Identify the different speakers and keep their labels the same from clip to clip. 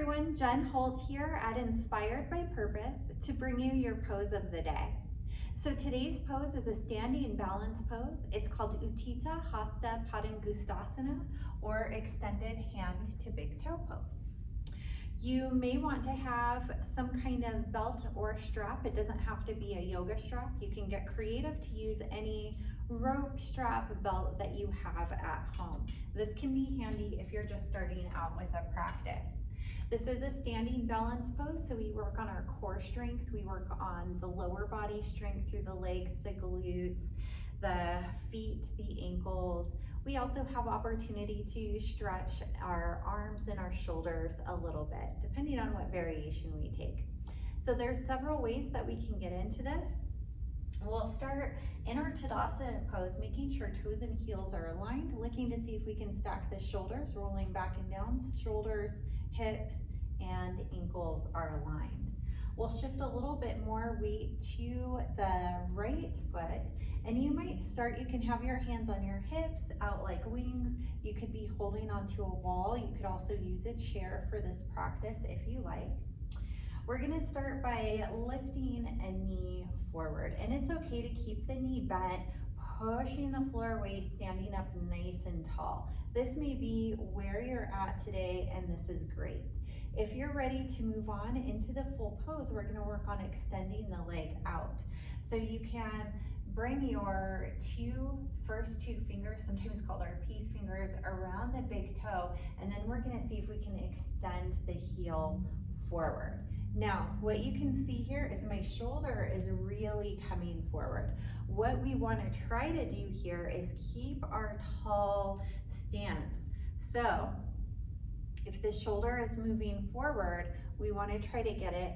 Speaker 1: everyone, Jen Holt here at Inspired by Purpose to bring you your pose of the day. So today's pose is a standing balance pose. It's called Utthita Hasta Pandangustasana, or extended hand to big toe pose. You may want to have some kind of belt or strap. It doesn't have to be a yoga strap. You can get creative to use any rope, strap, belt that you have at home. This can be handy if you're just starting out with a practice. This is a standing balance pose, so we work on our core strength. We work on the lower body strength through the legs, the glutes, the feet, the ankles. We also have opportunity to stretch our arms and our shoulders a little bit, depending on what variation we take. So there's several ways that we can get into this. We'll start in our Tadasana pose, making sure toes and heels are aligned, looking to see if we can stack the shoulders, rolling back and down, shoulders, hips, and ankles are aligned. We'll shift a little bit more weight to the right foot, and you might start, you can have your hands on your hips, out like wings. You could be holding onto a wall. You could also use a chair for this practice if you like. We're gonna start by lifting a knee forward, and it's okay to keep the knee bent, pushing the floor away, standing up nice and tall. This may be where you're at today, and this is great. If you're ready to move on into the full pose, we're gonna work on extending the leg out. So you can bring your first two fingers, sometimes called our peace fingers, around the big toe, and then we're gonna see if we can extend the heel forward. Now, what you can see here is my shoulder is really coming forward. What we want to try to do here is keep our tall stance. So if the shoulder is moving forward, we want to try to get it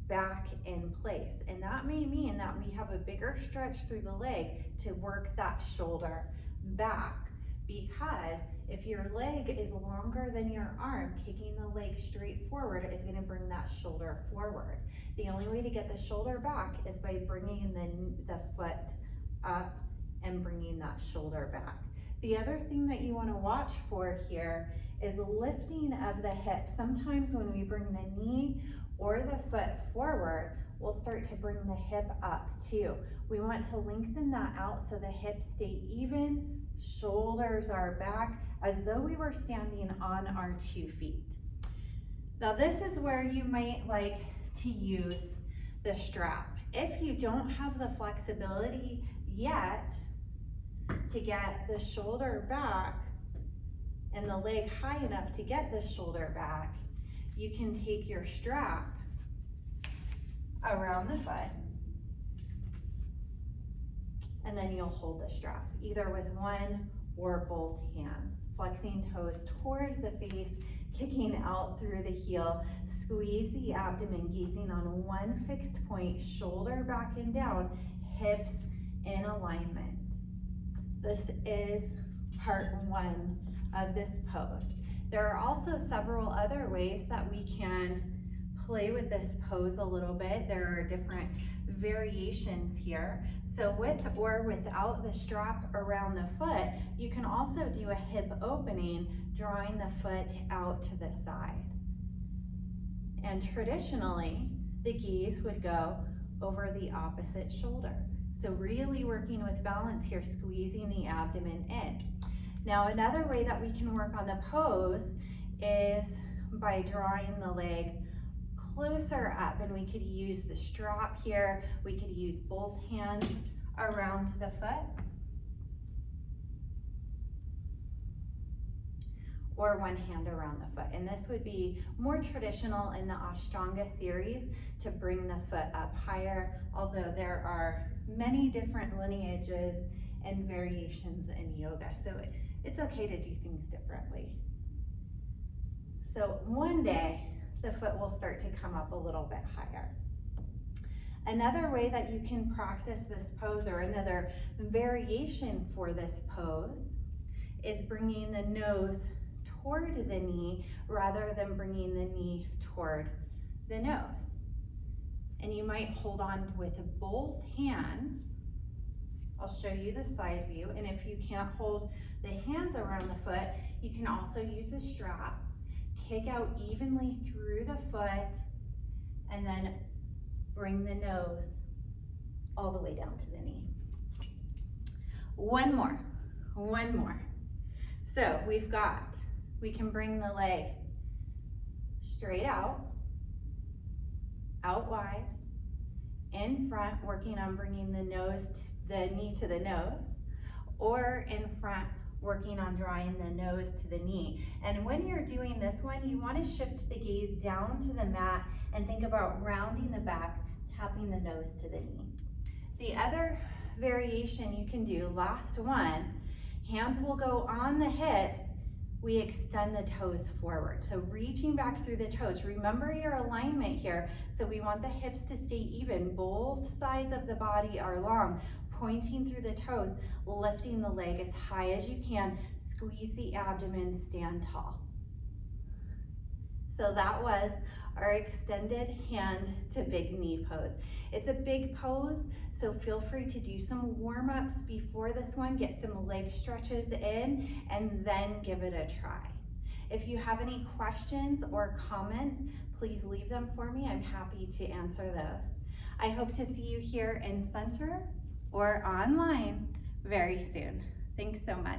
Speaker 1: back in place. And that may mean that we have a bigger stretch through the leg to work that shoulder back. Because if your leg is longer than your arm, kicking the leg straight forward is gonna bring that shoulder forward. The only way to get the shoulder back is by bringing the foot up and bringing that shoulder back. The other thing that you wanna watch for here is lifting of the hip. Sometimes when we bring the knee or the foot forward, we'll start to bring the hip up too. We want to lengthen that out so the hips stay even, shoulders are back, as though we were standing on our 2 feet. Now this is where you might like to use the strap. If you don't have the flexibility yet to get the shoulder back and the leg high enough to get the shoulder back, you can take your strap around the foot, and then you'll hold the strap, either with one or both hands. Flexing toes toward the face, kicking out through the heel, squeeze the abdomen, gazing on one fixed point, shoulder back and down, hips in alignment. This is part 1 of this pose. There are also several other ways that we can play with this pose a little bit. There are different variations here. So with or without the strap around the foot, you can also do a hip opening, drawing the foot out to the side. And traditionally, the gaze would go over the opposite shoulder. So really working with balance here, squeezing the abdomen in. Now another way that we can work on the pose is by drawing the leg closer up, and we could use the strap here. We could use both hands around the foot, or one hand around the foot. And this would be more traditional in the Ashtanga series to bring the foot up higher, although there are many different lineages and variations in yoga. So it's okay to do things differently. So one day, the foot will start to come up a little bit higher. Another way that you can practice this pose, or another variation for this pose, is bringing the nose toward the knee rather than bringing the knee toward the nose. And you might hold on with both hands. I'll show you the side view, and if you can't hold the hands around the foot, you can also use the strap. kick out evenly through the foot, and then bring the nose all the way down to the knee. One more. So we can bring the leg straight out wide, in front, working on bringing the knee to the nose, or in front, working on drawing the nose to the knee. And when you're doing this one, you want to shift the gaze down to the mat and think about rounding the back, tapping the nose to the knee. The other variation you can do, last one, hands will go on the hips, we extend the toes forward. So reaching back through the toes. Remember your alignment here. So we want the hips to stay even. Both sides of the body are long, pointing through the toes, lifting the leg as high as you can. Squeeze the abdomen, stand tall. So that was our extended hand to big knee pose. It's a big pose, so feel free to do some warm-ups before this one, get some leg stretches in, and then give it a try. If you have any questions or comments, please leave them for me. I'm happy to answer those. I hope to see you here in center or online very soon. Thanks so much.